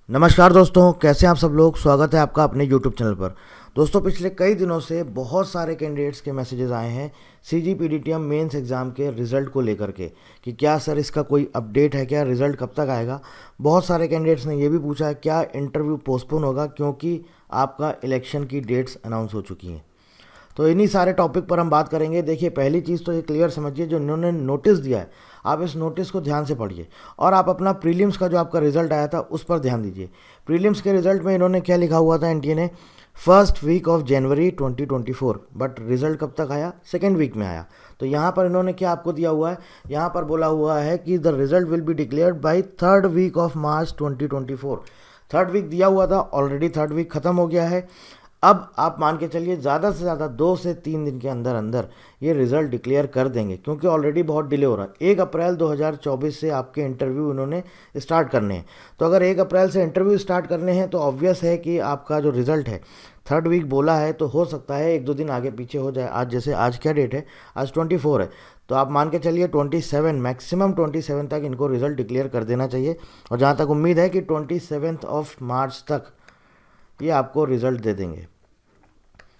नमस्कार दोस्तों, कैसे हैं आप सब लोग। स्वागत है आपका अपने YouTube चैनल पर। दोस्तों, पिछले कई दिनों से बहुत सारे कैंडिडेट्स के मैसेजेस आए हैं CGPDTM मेंस एग्ज़ाम के रिज़ल्ट को लेकर के कि क्या सर इसका कोई अपडेट है, क्या रिज़ल्ट कब तक आएगा। बहुत सारे कैंडिडेट्स ने ये भी पूछा है क्या इंटरव्यू पोस्टपोन होगा क्योंकि आपका इलेक्शन की डेट्स अनाउंस हो चुकी हैं। तो इन्हीं सारे टॉपिक पर हम बात करेंगे। देखिए, पहली चीज़ तो ये क्लियर समझिए, जो इन्होंने नोटिस दिया है आप इस नोटिस को ध्यान से पढ़िए और आप अपना प्रीलिम्स का जो आपका रिजल्ट आया था उस पर ध्यान दीजिए। प्रीलिम्स के रिजल्ट में इन्होंने क्या लिखा हुआ था एनटीए ने, first week of January 2024, but result कब तक आया, सेकेंड वीक में आया। तो यहाँ पर इन्होंने क्या आपको दिया हुआ है, यहाँ पर बोला हुआ है कि the result will be declared by third week of March 2024। Third week दिया हुआ था, ऑलरेडी थर्ड वीक खत्म हो गया है। अब आप मान के चलिए ज़्यादा से ज़्यादा 2 से 3 दिन के अंदर अंदर ये रिज़ल्ट डिक्लेयर कर देंगे, क्योंकि ऑलरेडी बहुत डिले हो रहा है। 1 अप्रैल 2024 से आपके इंटरव्यू इन्होंने स्टार्ट करने हैं। तो अगर 1 अप्रैल से इंटरव्यू स्टार्ट करने हैं तो ऑब्वियस है कि आपका जो रिज़ल्ट है थर्ड वीक बोला है, तो हो सकता है 1-2 दिन आगे पीछे हो जाए। आज जैसे आज क्या डेट है, आज 24 है, तो आप मान के चलिए 27 मैक्सिमम 27 तक इनको रिज़ल्ट डिक्लेयर कर देना चाहिए। और जहाँ तक उम्मीद है कि 27 ऑफ मार्च तक ये आपको रिज़ल्ट दे देंगे।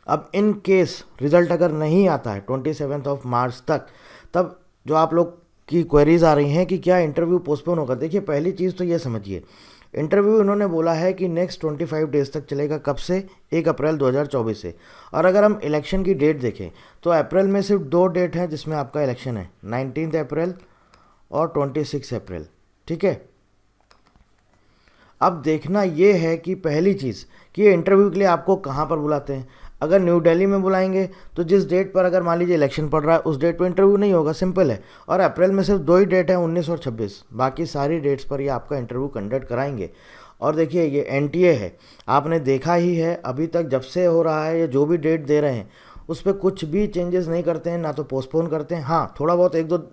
अब इन केस रिज़ल्ट अगर नहीं आता है 27 ऑफ मार्च तक, तब जो आप लोग की क्वेरीज आ रही हैं कि क्या इंटरव्यू पोस्टपोन होगा। देखिए, पहली चीज़ तो ये समझिए, इंटरव्यू इन्होंने बोला है कि नेक्स्ट 25 डेज तक चलेगा। कब से? 1 अप्रैल 2024 से। और अगर हम इलेक्शन की डेट देखें तो अप्रैल में सिर्फ 2 डेट हैं जिसमें आपका इलेक्शन है, 19 अप्रैल और 26 अप्रैल। ठीक है, अब देखना ये है कि पहली चीज़ कि ये इंटरव्यू के लिए आपको कहाँ पर बुलाते हैं। अगर न्यू दिल्ली में बुलाएंगे तो जिस डेट पर अगर मान लीजिए इलेक्शन पड़ रहा है उस डेट पर इंटरव्यू नहीं होगा, सिंपल है। और अप्रैल में सिर्फ 2 ही डेट हैं, 19 और 26, बाकी सारी डेट्स पर ये आपका इंटरव्यू कंडक्ट कराएंगे। और देखिए, ये एनटीए है, आपने देखा ही है अभी तक जब से हो रहा है, ये जो भी डेट दे रहे हैं उस पर कुछ भी चेंजेस नहीं करते हैं, ना तो पोस्टपोन करते हैं। हाँ, थोड़ा बहुत 1-2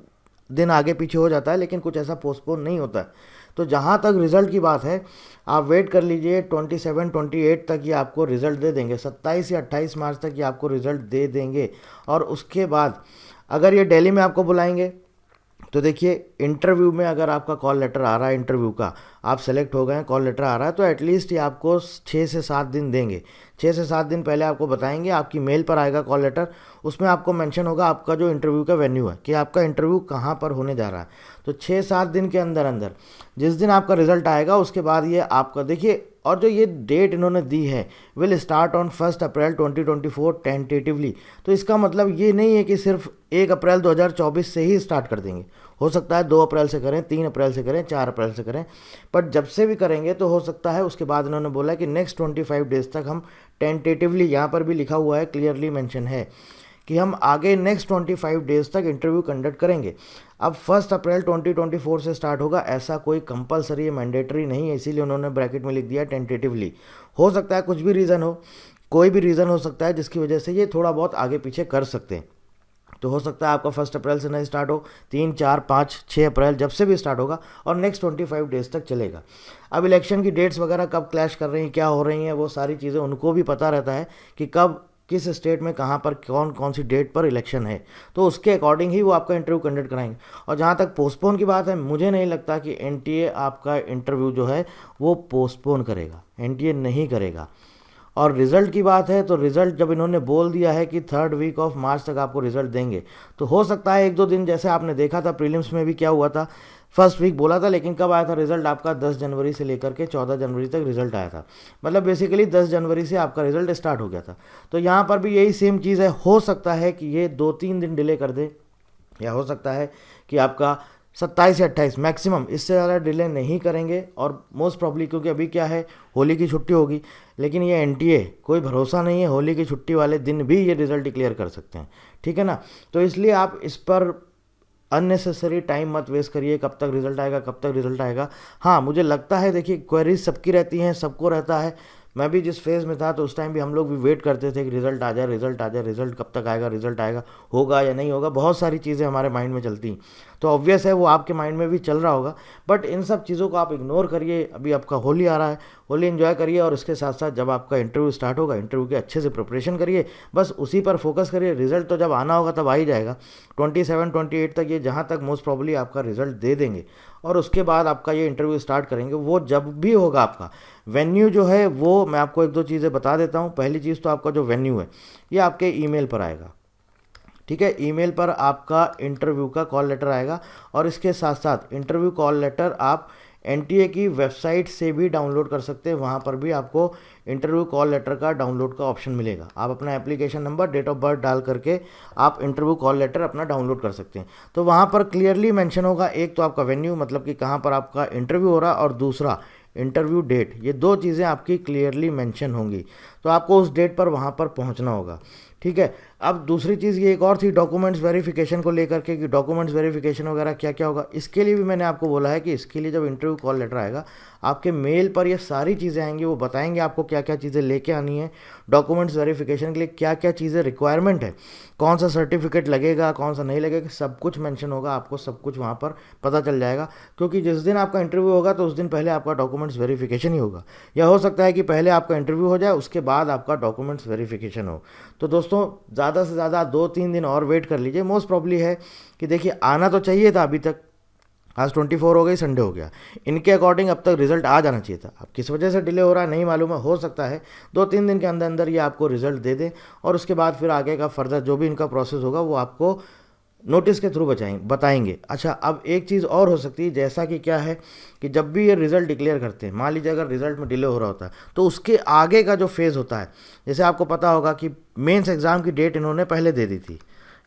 दिन आगे पीछे हो जाता है, लेकिन कुछ ऐसा पोस्टपोन नहीं होता है। तो जहाँ तक रिज़ल्ट की बात है, आप वेट कर लीजिए, 27-28 तक ये आपको रिज़ल्ट दे देंगे। 27 या 28 मार्च तक ये आपको रिज़ल्ट दे देंगे। और उसके बाद अगर ये दिल्ली में आपको बुलाएंगे तो देखिए, इंटरव्यू में अगर आपका कॉल लेटर आ रहा है, इंटरव्यू का आप सेलेक्ट हो गए हैं, कॉल लेटर आ रहा है, तो एटलीस्ट ये आपको 6 से 7 दिन देंगे। 6 से 7 दिन पहले आपको बताएंगे, आपकी मेल पर आएगा कॉल लेटर, उसमें आपको मेंशन होगा आपका जो इंटरव्यू का वेन्यू है कि आपका इंटरव्यू कहाँ पर होने जा रहा है। तो 6-7 दिन के अंदर अंदर जिस दिन आपका रिजल्ट आएगा उसके बाद ये आपका देखिए, और जो ये डेट इन्होंने दी है will start on 1 April 2024 tentatively. तो इसका मतलब ये नहीं है कि सिर्फ 1 अप्रैल 2024 से ही स्टार्ट कर देंगे। हो सकता है 2 अप्रैल से करें, 3 अप्रैल से करें, 4 अप्रैल से करें, बट जब से भी करेंगे तो हो सकता है उसके बाद इन्होंने बोला कि नेक्स्ट 25 डेज तक हम टेंटेटिवली, यहाँ पर भी लिखा हुआ है, क्लियरली मेंशन है कि हम आगे नेक्स्ट 25 डेज तक इंटरव्यू कंडक्ट करेंगे। अब 1 अप्रैल 2024 से स्टार्ट होगा, ऐसा कोई कंपलसरी मैंडेटरी नहीं है, इसीलिए उन्होंने ब्रैकेट में लिख दिया टेंटेटिवली। हो सकता है कुछ भी रीज़न हो, कोई भी रीज़न हो सकता है जिसकी वजह से ये थोड़ा बहुत आगे पीछे कर सकते हैं। तो हो सकता है आपका 1 अप्रैल से नहीं स्टार्ट हो, 3, 4, 5, 6 अप्रैल जब से भी स्टार्ट होगा और नेक्स्ट 25 डेज तक चलेगा। अब इलेक्शन की डेट्स वगैरह कब क्लैश कर रही हैं, क्या हो रही हैं, वो सारी चीज़ें उनको भी पता रहता है कि कब किस स्टेट में कहाँ पर कौन कौन सी डेट पर इलेक्शन है, तो उसके अकॉर्डिंग ही वो आपका इंटरव्यू कंडक्ट कराएंगे। और जहाँ तक पोस्टपोन की बात है, मुझे नहीं लगता कि एनटीए आपका इंटरव्यू जो है वो पोस्टपोन करेगा, एनटीए नहीं करेगा। और रिज़ल्ट की बात है तो रिज़ल्ट जब इन्होंने बोल दिया है कि थर्ड वीक ऑफ मार्च तक आपको रिज़ल्ट देंगे, तो हो सकता है 1-2 दिन, जैसे आपने देखा था प्रीलिम्स में भी क्या हुआ था, फर्स्ट वीक बोला था, लेकिन कब आया था रिज़ल्ट आपका? 10 जनवरी से लेकर के 14 जनवरी तक रिज़ल्ट आया था। मतलब बेसिकली 10 जनवरी से आपका रिज़ल्ट स्टार्ट हो गया था। तो यहाँ पर भी यही सेम चीज़ है, हो सकता है कि ये 2-3 दिन डिले कर दे, या हो सकता है कि आपका 27 या 28 मैक्सिमम, इससे ज़्यादा डिले नहीं करेंगे। और मोस्ट प्रॉब्ली, क्योंकि अभी क्या है, होली की छुट्टी होगी, लेकिन ये एनटीए कोई भरोसा नहीं है, होली की छुट्टी वाले दिन भी ये रिज़ल्ट डिक्लेयर कर सकते हैं। ठीक है ना, तो इसलिए आप इस पर अननेसेसरी टाइम मत वेस्ट करिए, कब तक रिजल्ट आएगा, कब तक रिजल्ट आएगा। हाँ, मुझे लगता है, देखिए क्वेरीज सबकी रहती हैं, सबको रहता है। मैं भी जिस फेज़ में था तो उस टाइम भी हम लोग भी वेट करते थे कि रिज़ल्ट आ जाए, रिज़ल्ट आ जाए, रिज़ल्ट कब तक आएगा, रिज़ल्ट आएगा, होगा या नहीं होगा, बहुत सारी चीज़ें हमारे माइंड में चलती। तो ऑब्वियस है वो आपके माइंड में भी चल रहा होगा। बट इन सब चीज़ों को आप इग्नोर करिए, अभी आपका होली आ रहा है, होली एंजॉय करिए, और इसके साथ साथ जब आपका इंटरव्यू स्टार्ट होगा, इंटरव्यू के अच्छे से प्रिपरेशन करिए, बस उसी पर फोकस करिए। रिजल्ट तो जब आना होगा तब आ ही जाएगा, 27-28 तक ये जहाँ तक मोस्ट प्रॉब्ली आपका रिजल्ट दे देंगे, और उसके बाद आपका ये इंटरव्यू स्टार्ट करेंगे। वो जब भी होगा आपका वेन्यू जो है, वो मैं आपको एक दो चीज़ें बता देता हूँ। पहली चीज़ तो आपका जो वेन्यू है ये आपके ईमेल पर आएगा, ठीक है। ईमेल पर आपका इंटरव्यू का कॉल लेटर आएगा, और इसके साथ साथ इंटरव्यू कॉल लेटर आप एनटीए की वेबसाइट से भी डाउनलोड कर सकते हैं। वहाँ पर भी आपको इंटरव्यू कॉल लेटर का डाउनलोड का ऑप्शन मिलेगा। आप अपना application number, date of birth डाल करके आप इंटरव्यू कॉल लेटर अपना डाउनलोड कर सकते हैं। तो वहाँ पर क्लियरली मेंशन होगा, एक तो आपका वेन्यू मतलब कि कहाँ पर आपका इंटरव्यू हो रहा, और दूसरा इंटरव्यू डेट। ये दो चीज़ें आपकी क्लियरली मेंशन होंगी, तो आपको उस डेट पर वहाँ पर पहुँचना होगा, ठीक है। अब दूसरी चीज़ ये एक और थी डॉक्यूमेंट्स वेरिफिकेशन को लेकर के, कि डॉक्यूमेंट्स वेरिफिकेशन वगैरह क्या क्या होगा। इसके लिए भी मैंने आपको बोला है कि इसके लिए जब इंटरव्यू कॉल लेटर आएगा आपके मेल पर ये सारी चीज़ें आएंगी, वो बताएंगे आपको क्या क्या चीज़ें लेके आनी है। डॉक्यूमेंट्स वेरिफिकेशन के लिए क्या क्या चीज़ें रिक्वायरमेंट है, कौन सा सर्टिफिकेट लगेगा, कौन सा नहीं लगेगा, सब कुछ मेंशन होगा। आपको सब कुछ वहाँ पर पता चल जाएगा, क्योंकि जिस दिन आपका इंटरव्यू होगा तो उस दिन पहले आपका डॉक्यूमेंट्स वेरिफिकेशन ही होगा, या हो सकता है कि पहले आपका इंटरव्यू हो जाए उसके बाद आपका डॉक्यूमेंट्स वेरिफिकेशन हो। तो दोस्तों ज़्यादा से ज़्यादा 2-3 दिन और वेट कर लीजिए। मोस्ट प्रॉब्ली है कि देखिए आना तो चाहिए था, अभी तक आज 24 हो गई, संडे हो गया, इनके अकॉर्डिंग अब तक रिजल्ट आ जाना चाहिए था। अब किस वजह से डिले हो रहा है नहीं मालूम है, हो सकता है 2-3 दिन के अंदर अंदर ये आपको रिजल्ट दे दें, और उसके बाद फिर आगे का फर्दर जो भी इनका प्रोसेस होगा वो आपको नोटिस के थ्रू बताएंगे। अच्छा, अब एक चीज़ और हो सकती है, जैसा कि क्या है कि जब भी ये रिज़ल्ट डिक्लेयर करते हैं, मान लीजिए अगर रिज़ल्ट में डिले हो रहा होता है तो उसके आगे का जो फेज़ होता है, जैसे आपको पता होगा कि मेंस एग्ज़ाम की डेट इन्होंने पहले दे दी थी,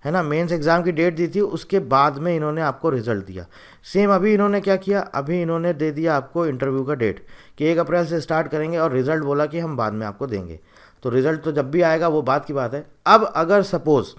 है ना, मेंस एग्ज़ाम की डेट दी थी, उसके बाद में इन्होंने आपको रिज़ल्ट दिया। सेम अभी इन्होंने क्या किया, अभी इन्होंने दे दिया आपको इंटरव्यू का डेट कि 1 अप्रैल से स्टार्ट करेंगे, और रिज़ल्ट बोला कि हम बाद में आपको देंगे। तो रिज़ल्ट तो जब भी आएगा वो बात की बात है। अब अगर सपोज़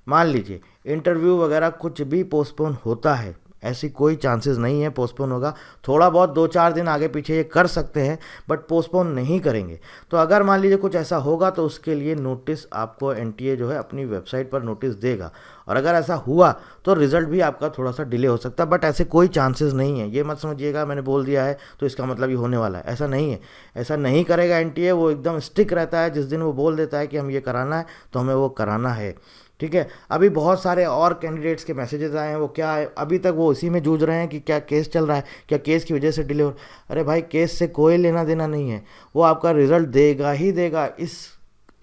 मान लीजिए इंटरव्यू वगैरह कुछ भी पोस्टपोन होता है, ऐसी कोई चांसेस नहीं है पोस्टपोन होगा, थोड़ा बहुत 2-4 दिन आगे पीछे ये कर सकते हैं, बट पोस्टपोन नहीं करेंगे। तो अगर मान लीजिए कुछ ऐसा होगा तो उसके लिए नोटिस आपको एनटीए जो है अपनी वेबसाइट पर नोटिस देगा, और अगर ऐसा हुआ तो रिज़ल्ट भी आपका थोड़ा सा डिले हो सकता है, बट ऐसे कोई चांसेस नहीं है। ये मत समझिएगा मैंने बोल दिया है तो इसका मतलब ये होने वाला है, ऐसा नहीं है। ऐसा नहीं करेगा एनटीए, वो एकदम स्टिक रहता है। जिस दिन वो बोल देता है कि हम ये कराना है तो हमें वो कराना है, ठीक है। अभी बहुत सारे और कैंडिडेट्स के मैसेजेस आए हैं, वो क्या है, अभी तक वो इसी में जूझ रहे हैं कि क्या केस चल रहा है, क्या केस की वजह से डिले हो। अरे भाई, केस से कोई लेना देना नहीं है, वो आपका रिज़ल्ट देगा ही देगा। इस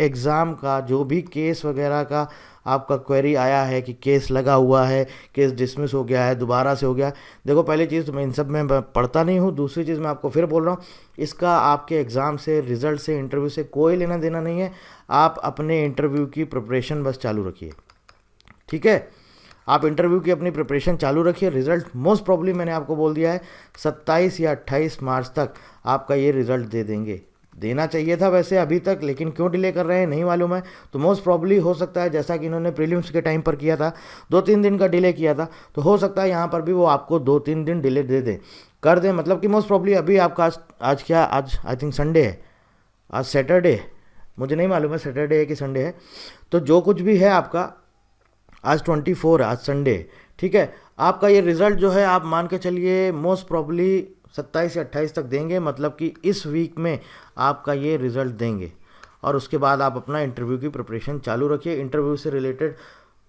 एग्ज़ाम का जो भी केस वगैरह का आपका क्वेरी आया है कि केस लगा हुआ है, केस डिसमिस हो गया है, दोबारा से हो गया, देखो पहली चीज़ तो मैं इन सब में पढ़ता नहीं हूँ, दूसरी चीज़ मैं आपको फिर बोल रहा हूँ, इसका आपके एग्ज़ाम से, रिज़ल्ट से, इंटरव्यू से कोई लेना देना नहीं है। आप अपने इंटरव्यू की प्रिपरेशन बस चालू रखिए, ठीक है। आप इंटरव्यू की अपनी प्रिपरेशन चालू रखिए। रिज़ल्ट मोस्ट प्रॉब्ली मैंने आपको बोल दिया है 27 या 28 मार्च तक आपका ये रिज़ल्ट दे देंगे। देना चाहिए था वैसे अभी तक, लेकिन क्यों डिले कर रहे हैं नहीं मालूम है। तो मोस्ट प्रॉब्ली हो सकता है जैसा कि इन्होंने प्रीलिम्स के टाइम पर किया था, 2-3 दिन का डिले किया था, तो हो सकता है यहाँ पर भी वो आपको 2-3 दिन डिले दे दें, कर दें। मतलब कि मोस्ट प्रॉब्ली अभी आपका आज क्या, आज आई थिंक संडे है, आज सैटरडे, मुझे नहीं मालूम है सैटरडे है कि संडे है। तो जो कुछ भी है आपका, आज 24 है, आज संडे, ठीक है। आपका ये रिज़ल्ट जो है आप मान के चलिए मोस्ट प्रॉब्ली 27 या 28 तक देंगे, मतलब कि इस वीक में आपका ये रिज़ल्ट देंगे। और उसके बाद आप अपना इंटरव्यू की प्रिपरेशन चालू रखिए। इंटरव्यू से रिलेटेड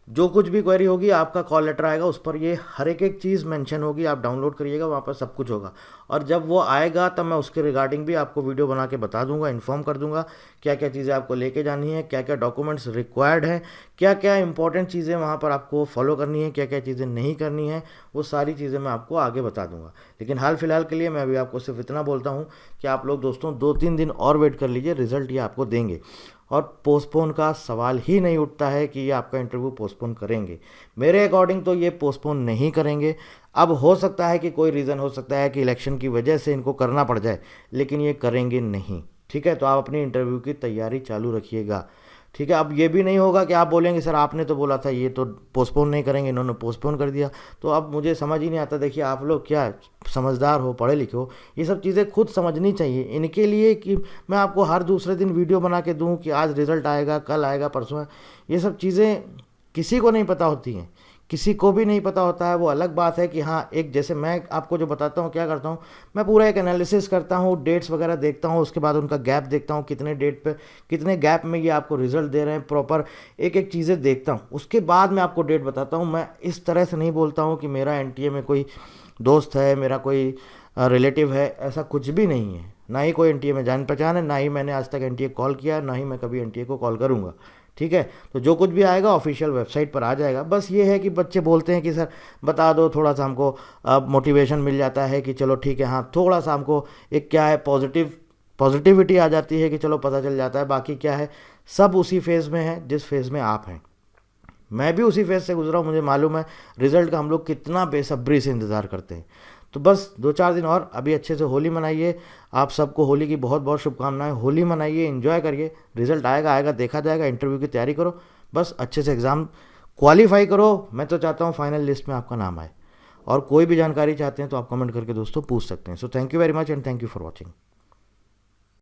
जो कुछ भी क्वेरी होगी, आपका कॉल लेटर आएगा, उस पर ये हर एक चीज़ मेंशन होगी, आप डाउनलोड करिएगा, वहाँ पर सब कुछ होगा। और जब वो आएगा तब मैं उसके रिगार्डिंग भी आपको वीडियो बना के बता दूंगा, इन्फॉर्म कर दूंगा क्या क्या चीज़ें आपको लेके जानी है, क्या क्या डॉक्यूमेंट्स रिक्वायर्ड हैं, क्या क्या इंपॉर्टेंट चीज़ें वहाँ पर आपको फॉलो करनी है, क्या क्या चीज़ें नहीं करनी है, वो सारी चीज़ें मैं आपको आगे बता दूंगा। लेकिन हाल फिलहाल के लिए मैं अभी आपको सिर्फ इतना बोलता हूँ कि आप लोग दोस्तों 2-3 दिन और वेट कर लीजिए, रिज़ल्ट ये आपको देंगे। और पोस्टपोन का सवाल ही नहीं उठता है कि ये आपका इंटरव्यू पोस्टपोन करेंगे। मेरे अकॉर्डिंग तो ये पोस्टपोन नहीं करेंगे। अब हो सकता है कि कोई रीज़न हो सकता है कि इलेक्शन की वजह से इनको करना पड़ जाए, लेकिन ये करेंगे नहीं, ठीक है। तो आप अपनी इंटरव्यू की तैयारी चालू रखिएगा, ठीक है। अब ये भी नहीं होगा कि आप बोलेंगे सर आपने तो बोला था ये तो पोस्टपोन नहीं करेंगे, इन्होंने पोस्टपोन कर दिया। तो अब मुझे समझ ही नहीं आता। देखिए आप लोग क्या समझदार हो, पढ़े लिखे हो, ये सब चीज़ें खुद समझनी चाहिए। इनके लिए कि मैं आपको हर दूसरे दिन वीडियो बना के दूं कि आज रिज़ल्ट आएगा, कल आएगा, परसों है, ये सब चीज़ें किसी को नहीं पता होती हैं। किसी को भी नहीं पता होता है। वो अलग बात है कि हाँ, एक जैसे मैं आपको जो बताता हूँ क्या करता हूँ, मैं पूरा एक एनालिसिस करता हूँ, डेट्स वगैरह देखता हूँ, उसके बाद उनका गैप देखता हूँ, कितने डेट पे कितने गैप में ये आपको रिजल्ट दे रहे हैं, प्रॉपर एक एक चीज़ें देखता हूँ, उसके बाद मैं आपको डेट बताता हूँ। मैं इस तरह से नहीं बोलता हूँ कि मेरा एनटीए में कोई दोस्त है, मेरा कोई रिलेटिव है, ऐसा कुछ भी नहीं है। ना ही कोई एनटीए में जान पहचान है, ना ही मैंने आज तक एनटीए कॉल किया, ना ही मैं कभी एनटीए को कॉल करूँगा। ठीक है, तो जो कुछ भी आएगा ऑफिशियल वेबसाइट पर आ जाएगा। बस ये है कि बच्चे बोलते हैं कि सर बता दो, थोड़ा सा हमको मोटिवेशन मिल जाता है कि चलो ठीक है, हाँ थोड़ा सा हमको एक क्या है पॉजिटिविटी आ जाती है कि चलो पता चल जाता है। बाकी क्या है, सब उसी फेज़ में है जिस फेज़ में आप हैं। मैं भी उसी फेज़ से गुजरा हूँ, मुझे मालूम है रिज़ल्ट का हम लोग कितना बेसब्री से इंतज़ार करते हैं। तो बस 2-4 दिन और अभी अच्छे से होली मनाइए। आप सबको होली की बहुत बहुत शुभकामनाएं। होली मनाइए, एंजॉय करिए, रिजल्ट आएगा आएगा, देखा जाएगा। इंटरव्यू की तैयारी करो, बस अच्छे से एग्ज़ाम क्वालिफाई करो। मैं तो चाहता हूँ फाइनल लिस्ट में आपका नाम आए। और कोई भी जानकारी चाहते हैं तो आप कमेंट करके दोस्तों पूछ सकते हैं। So thank you very much and thank you for watching.